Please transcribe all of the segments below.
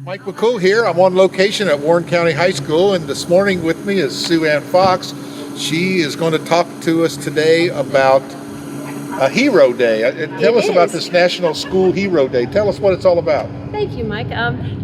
Mike McCool here. I'm on location at Warren County High School, and this morning with me is Sue Ann Fox. She is going to talk to us today about a Hero Day. Tell us about this National School Hero Day. Tell us what it's all about. Thank you, Mike.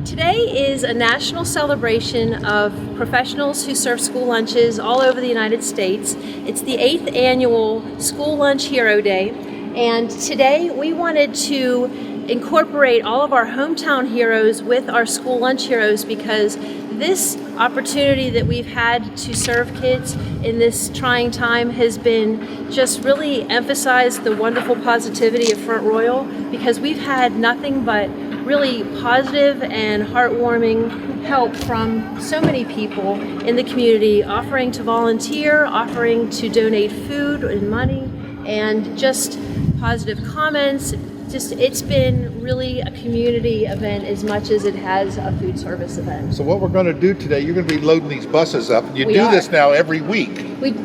Today is a national celebration of professionals who serve school lunches all over the United States. It's the 8th annual School Lunch Hero Day, and today we wanted to incorporate all of our hometown heroes with our school lunch heroes, because this opportunity that we've had to serve kids in this trying time has been just really emphasized the wonderful positivity of Front Royal, because we've had nothing but really positive and heartwarming help from so many people in the community, offering to volunteer, offering to donate food and money, and just positive comments. It's been really a community event as much as it has a food service event. So what we're going to do today, you're going to be loading these buses up. You do this now every week.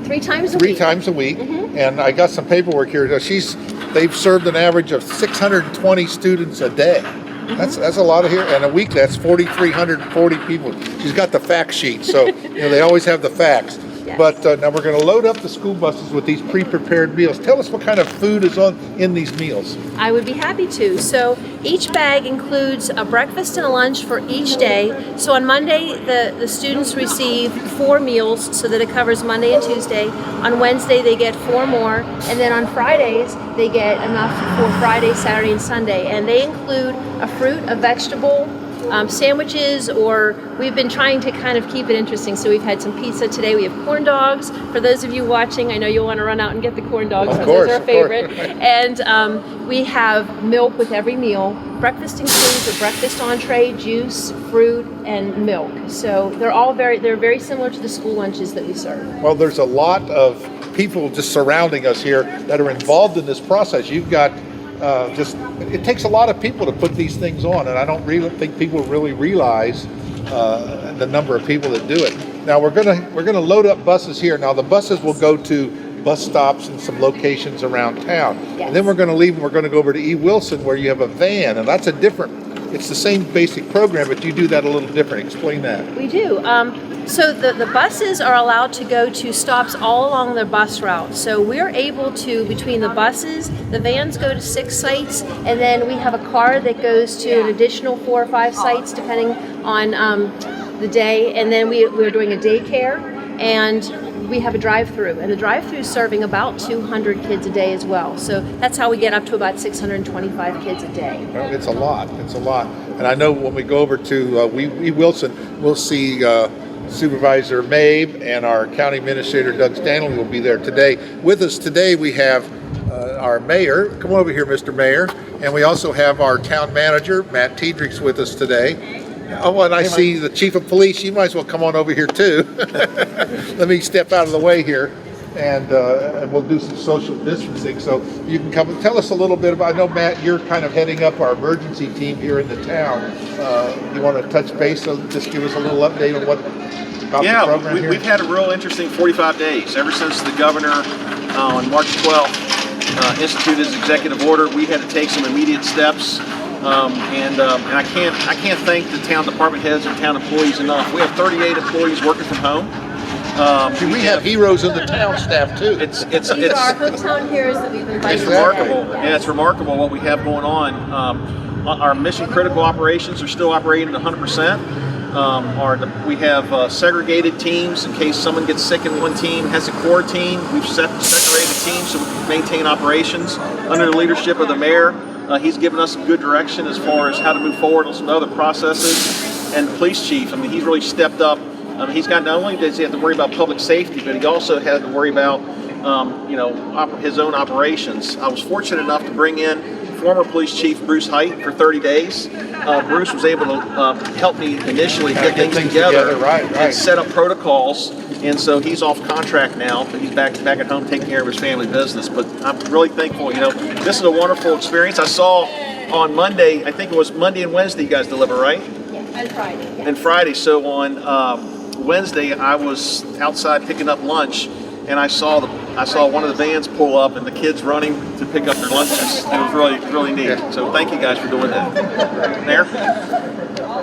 Three times a week. 3 times a week. Mm-hmm. And I got some paperwork here. They've served an average of 620 students a day. Mm-hmm. That's a lot of here. And a week, that's 4,340 people. She's got the fact sheet, so they always have the facts. Yes. But now we're going to load up the school buses with these pre-prepared meals. Tell us what kind of food is in these meals. I would be happy to. So each bag includes a breakfast and a lunch for each day. So on Monday, the students receive 4 meals so that it covers Monday and Tuesday. On Wednesday, they get 4 more. And then on Fridays, they get enough for Friday, Saturday, and Sunday. And they include a fruit, a vegetable, sandwiches, or we've been trying to kind of keep it interesting. So we've had some pizza today. We have corn dogs. For those of you watching, I know you'll want to run out and get the corn dogs. Of course, those are our favorite. And we have milk with every meal. Breakfast includes a breakfast entree, juice, fruit, and milk. So they're very similar to the school lunches that we serve. Well, there's a lot of people just surrounding us here that are involved in this process. You've got it takes a lot of people to put these things on, and I don't really think people really realize the number of people that do it. Now we're gonna load up buses here. Now the buses will go to bus stops and some locations around town. Yes. And then we're gonna leave and we're gonna go over to E. Wilson, where you have a van, and that's it's the same basic program, but you do that a little different. Explain that. We do. So the buses are allowed to go to stops all along the bus route. So we're able to, between the buses, the vans go to 6 sites, and then we have a car that goes to an additional 4 or 5 sites depending on the day. And then we're doing a daycare, and we have a drive-through, and the drive-through is serving about 200 kids a day as well. So that's how we get up to about 625 kids a day. Well, it's a lot. And I know when we go over to E. Wilson, we'll see Supervisor Mabe and our County Administrator Doug Stanley will be there today. With us today we have our mayor. Come over here, Mr. Mayor. And we also have our town manager, Matt Tiedrich's, with us today. Oh, and I see the chief of police. You might as well come on over here too. Let me step out of the way here, and we'll do some social distancing. So you can come and tell us a little bit about. I know, Matt, you're kind of heading up our emergency team here in the town. You want to touch base? So just give us a little update on about the program here. We've had a real interesting 45 days ever since the governor on March 12th instituted his executive order. We had to take some immediate steps. And I can't thank the town department heads and town employees enough. We have 38 employees working from home. We have heroes in the town staff too. These are our hometown heroes that we've invited. It's remarkable. Yeah, it's remarkable what we have going on. Our mission critical operations are still operating at 100%. We have segregated teams in case someone gets sick in one team, has a core team. We've separated teams so we can maintain operations under the leadership of the mayor. He's given us some good direction as far as how to move forward on some other processes. And the police chief, he's really stepped up. He's got, not only does he have to worry about public safety, but he also had to worry about, his own operations. I was fortunate enough to bring in former police chief Bruce Height for 30 days. Bruce was able to help me initially get things together and set up protocols. And so he's off contract now, but he's back at home taking care of his family business. But I'm really thankful. This is a wonderful experience. I saw on Monday, I think it was Monday and Wednesday you guys deliver, right? Yeah, and Friday. Yeah. And Friday. So on Wednesday, I was outside picking up lunch, and I saw one of the vans pull up and the kids running to pick up their shared lunches. It was really neat. So thank you guys for doing that. Mayor?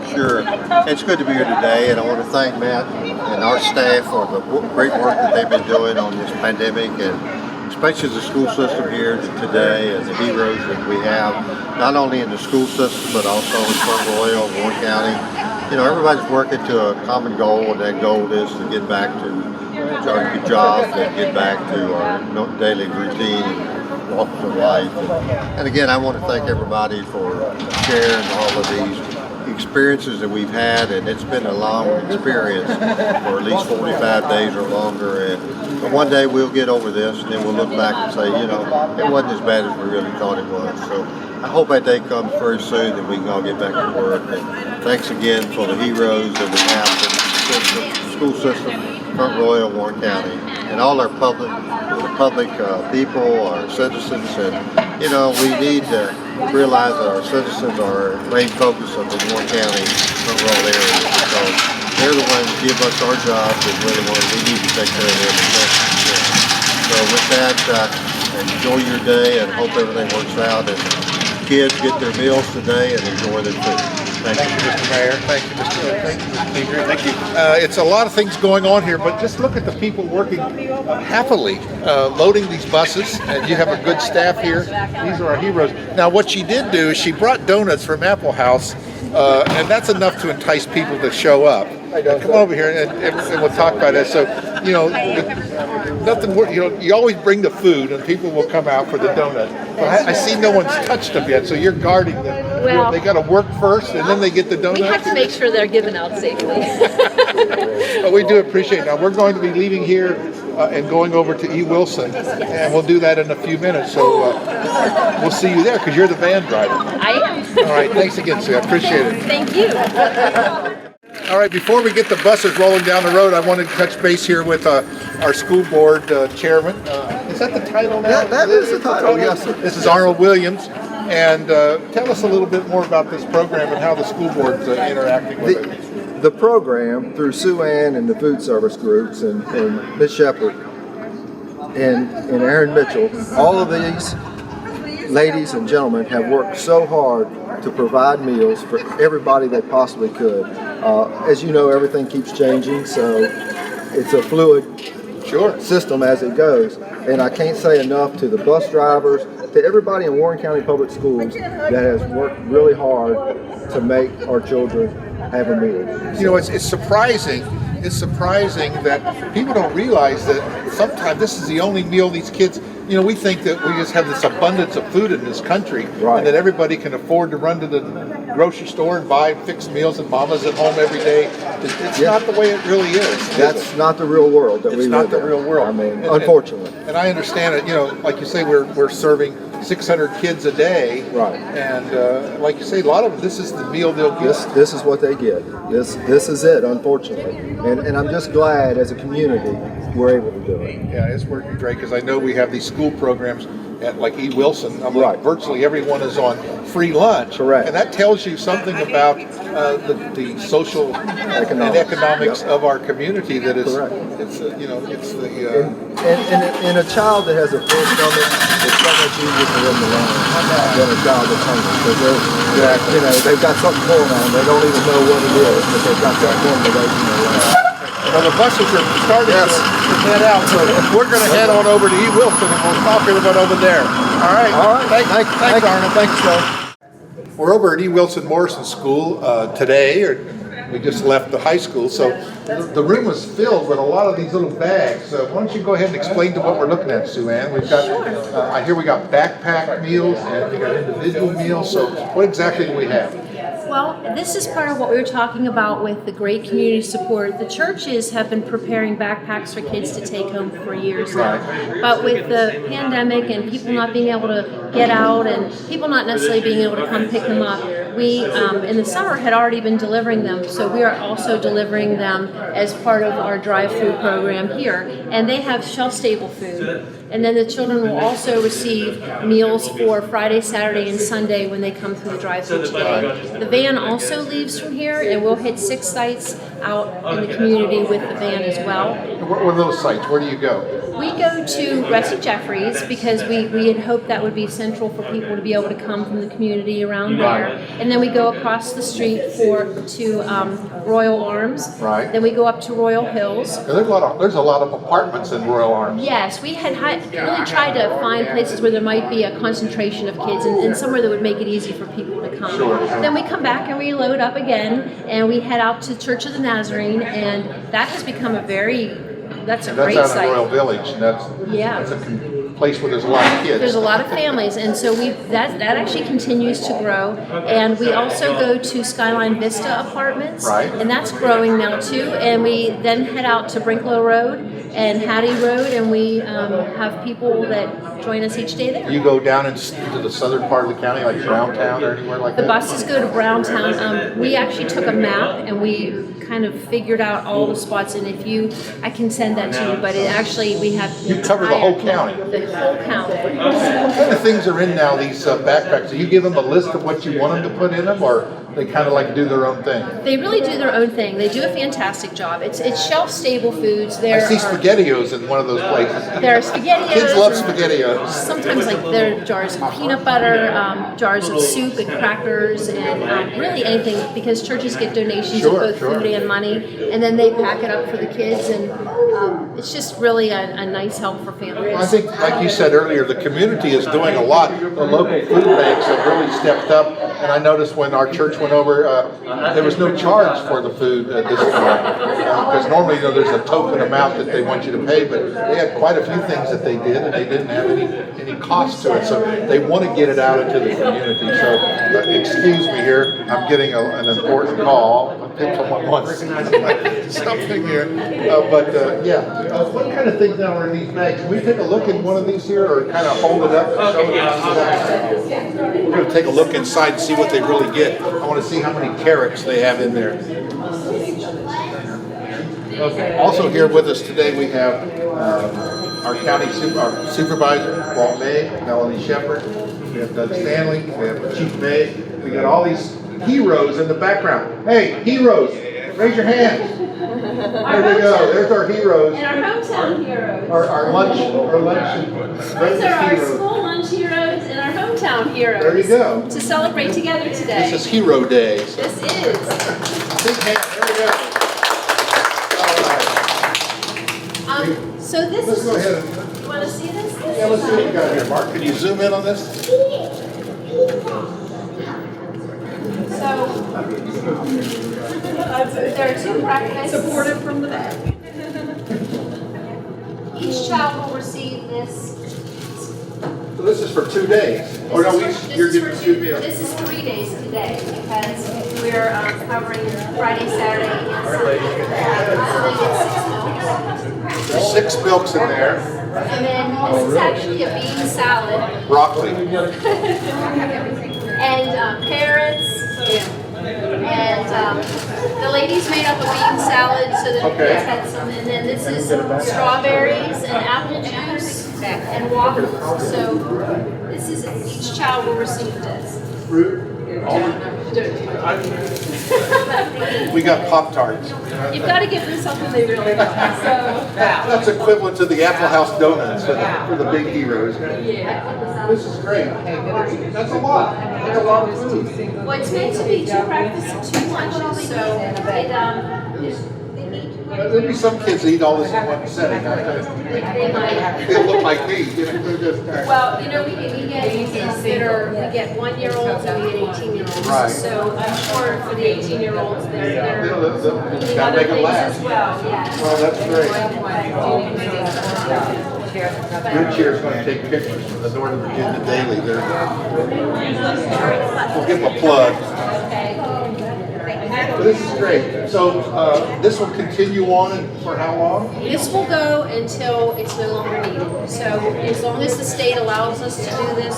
Sure. It's good to be here today, and I want to thank Matt and our staff for the great work that they've been doing on this pandemic, and especially the school system here today and the heroes that we have, not only in the school system but also in Front Royal, Warren County. You know, everybody's working to a common goal, and that goal is to get back to our jobs and get back to our daily routine and walks of life. And again, I want to thank everybody for sharing all of these experiences that we've had, and it's been a long experience for at least 45 days or longer. But one day we'll get over this, and then we'll look back and say, you know, it wasn't as bad as we really thought it was. So I hope that day comes very soon and we can all get back to work. And thanks again for the heroes that we have in the school system, Front Royal, Warren County, and all our public people, our citizens. And you know, we need to realize that our citizens are our main focus of the Warren County Front Royal area, because they're the ones who give us our jobs, and we're the ones we need to take care of them. So with that, enjoy your day and hope everything works out, and kids get their meals today and enjoy their food. Thank you, Mr. Mayor. Thank you, Mr. Speaker. Thank you. It's a lot of things going on here, but just look at the people working happily, loading these buses, and you have a good staff here. These are our heroes. Now, what she did do is she brought donuts from Apple House, and that's enough to entice people to show up. Come over here, and we'll talk about that. So, you know, nothing. You know, you always bring the food, and people will come out for the donut. But I see no one's touched them yet, so you're guarding them. Well, they got to work first, and then they get the donuts. We have to make sure they're given out safely. But we do appreciate it. Now, we're going to be leaving here and going over to E. Wilson, and we'll do that in a few minutes. So we'll see you there, because you're the van driver. I am. All right, thanks again, Sue. I appreciate it. Thank you. All right, before we get the buses rolling down the road, I wanted to touch base here with our school board chairman. Is that the title now? Yeah, that is the title, yes, sir. This is Arnold Williams. And tell us a little bit more about this program and how the school board's interacting with it. The program, through Sue Ann and the food service groups and Ms. Shepherd and Aaron Mitchell, all of these ladies and gentlemen have worked so hard to provide meals for everybody they possibly could. As you know, everything keeps changing, so it's a fluid system as it goes. And I can't say enough to the bus drivers, to everybody in Warren County Public Schools that has worked really hard to make our children have a meal. You know, it's surprising. It's surprising that people don't realize that sometimes this is the only meal these kids. You know, we think that we just have this abundance of food in this country, right, and that everybody can afford to run to the grocery store and buy fixed meals, and mama's at home every day. It's not the way it really is. That's not the real world that we live in. It's not the real world. I mean, unfortunately. And I understand it. You know, like you say, we're serving 600 kids a day. Right. And like you say, a lot of this is the meal they'll get. This is what they get. This is it, unfortunately. And I'm just glad as a community we're able to do it. Yeah, it's working great, because I know we have these school programs at like E. Wilson. Right. Virtually everyone is on free lunch. Correct. And that tells you something about the social and economics of our community. That is, it's you know, it's the and a child that has a full stomach is so much easier for them to learn than a child that's hungry, because you know, they've got something going on. They don't even know what it is, but they've got that formulation to learn. Well, the buses are starting to head out, so we're going to head on over to E. Wilson, and we'll stop everybody over there. All right. All right. Thanks, Arnold. Thanks, Joe. We're over at E. Wilson Morrison School today. We just left the high school, so the room was filled with a lot of these little bags. So why don't you go ahead and explain to what we're looking at, Sue Ann? We've got, I hear we got backpack meals and we got individual meals. So what exactly do we have? Well, this is part of what we were talking about with the great community support. The churches have been preparing backpacks for kids to take home for years now. But with the pandemic and people not being able to get out and people not necessarily being able to come pick them up, we, in the summer, had already been delivering them. So we are also delivering them as part of our drive-through program here. And they have shelf-stable food. And then the children will also receive meals for Friday, Saturday, and Sunday when they come through the drive-through today. The van also leaves from here, and we'll hit 6 sites out in the community with the van as well. What are those sites? Where do you go? We go to Rusty Jeffries because we had hoped that would be central for people to be able to come from the community around there. And then we go across the street to Royal Arms. Right. Then we go up to Royal Hills. Now, there's a lot of apartments in Royal Arms. Yes, we had really tried to find places where there might be a concentration of kids and somewhere that would make it easy for people to come. Sure. Then we come back and we load up again and we head out to Church of the Nazarene, and that has become a that's a great That's out site. in Royal Village, and that's a place where there's a lot of kids. There's a lot of families, and so that actually continues to grow. And we also go to Skyline Vista Apartments, Right. and that's growing now too. And we then head out to Brinklow Road and Hattie Road, and we have people that join us each day there. You go down into the southern part of the county, like Browntown or anywhere like The that? buses go to Browntown. We actually took a map and we kind of figured out all the spots, and I can send that to you, but we have You cover the whole county. The whole county. What kind of things are in now, these backpacks? Do you give them a list of what you want them to put in them, or they kind of like do their own thing? They really do their own thing. They do a fantastic job. It's shelf-stable foods. I see SpaghettiOs in one of those places. There are SpaghettiOs. Kids love SpaghettiOs. Sometimes there are jars of peanut butter, jars of soup and crackers, and really anything, because churches get donations of both food and money, and then they pack it up for the kids, and it's just really a nice help for families. I think, like you said earlier, the community is doing a lot. The local food banks have really stepped up, and I noticed when our church went over, there was no charge for the food this time. Because normally, there's a token amount that they want you to pay, but they had quite a few things that they did, and they didn't have any cost to it. So they want to get it out into the community. So excuse me here, I'm getting an important call. Someone wants something here. What kind of things now are in these bags? Can we take a look in one of these here, or kind of hold it up and show it? We're going to take a look inside and see what they really get. I want to see how many carrots they have in there. Okay. Also here with us today we have our county supervisor, Walt May, Melanie Shepard. We have Doug Stanley. We have Chief May. We got all these heroes in the background. Hey, heroes, raise your hands. There they go. There's our heroes. And our hometown heroes. Our lunch These are our school lunch heroes and our hometown heroes. There you go. To celebrate together today. This is Hero Day. This is. Big hand. There we go. All right. So this Let's is. go ahead. You want to see this? Yeah, let's see what we got here. Mark, can you zoom in on this? So there are two breakfasts. Supported from the back. Each child will receive this. So this is for 2 days. Or no, you're giving 2 meals. This is 3 days today because we're covering Friday, Saturday, and Sunday. So they get 6 meals. There's 6 milks in there. And then this is actually a bean salad. Broccoli. And carrots. And the ladies made up a bean salad so that the kids had some. And then this is strawberries and apple juice and waffles. So this is, each child will receive this. Fruit. We got Pop-Tarts. You've got to give them something they really like. So That's equivalent to the Apple House donuts for the big heroes. yeah. This is great. That's a lot. That's a lot of food. Well, it's meant to be 2 breakfasts and 2 lunches, so There'll be some kids that eat all this in one setting. they might. They'll look like me. Well, we get kids that are, we get 1-year-olds and we get 18-year-olds. Right. So I'm sure for the 18-year-olds, they're They'll eating gotta other make it things last. as well. Yes. Oh, that's great. Good Cheer's going to take pictures from the Northern Virginia Daily. We'll give them a plug. This is great. So this will continue on for how long? This will go until it's no longer needed. So as long as the state allows us to do this,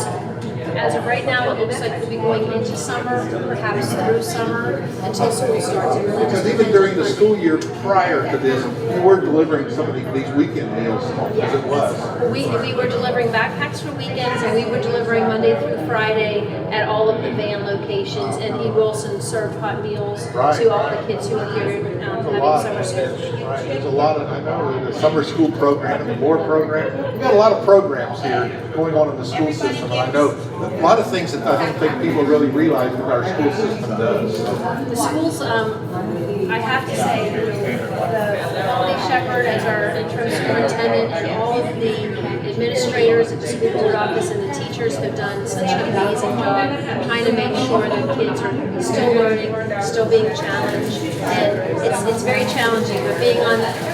as of right now, it looks like we'll be going into summer, perhaps through summer, until school starts. It really Because just even depends during on the what- school year prior to this, you were delivering some of these weekend meals as it was. We were delivering backpacks for weekends, and we were delivering Monday through Friday at all of the van locations. And E. Wilson served hot meals to all the kids who were here having summer school. Right, there's a lot of, I know, the summer school program, the more program. We've got a lot of programs here going on in the school system, and I know a lot of things that I don't think people really realize what our school system does. The schools, I have to say, the Quality Shepherd as our interim superintendent and all of the administrators at the school board office and the teachers have done such an amazing job trying to make sure that kids are still learning, still being challenged, and it's very challenging. But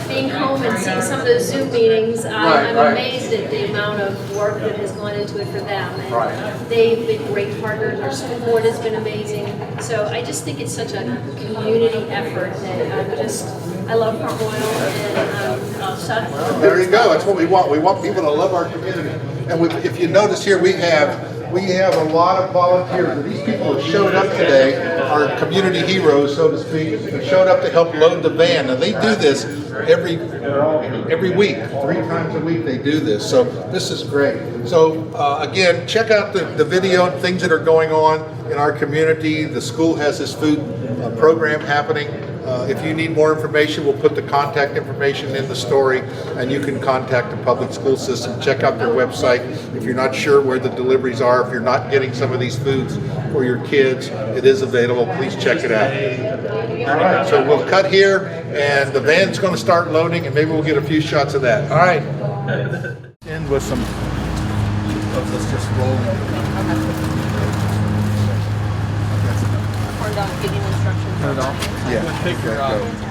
being home and seeing some of those Zoom meetings, I'm amazed at the amount of work that has gone into it for them. And they've been great partners. Our school board has been amazing. So I just think it's such a community effort that I love Port Royal, and There you go. That's what we want. We want people to love our community. And if you notice here, we have a lot of volunteers. These people have showed up today, our community heroes, so to speak, have showed up to help load the van. And they do this every week, 3 times a week they do this. So this is great. So again, check out the video and things that are going on in our community. The school has this food program happening. If you need more information, we'll put the contact information in the story, and you can contact the public school system. Check out their website. If you're not sure where the deliveries are, if you're not getting some of these foods for your kids, it is available. Please check it out. All right, so we'll cut here, and the van's going to start loading, and maybe we'll get a few shots of that. All right. End with some of this just rolling. getting instructions. Yeah.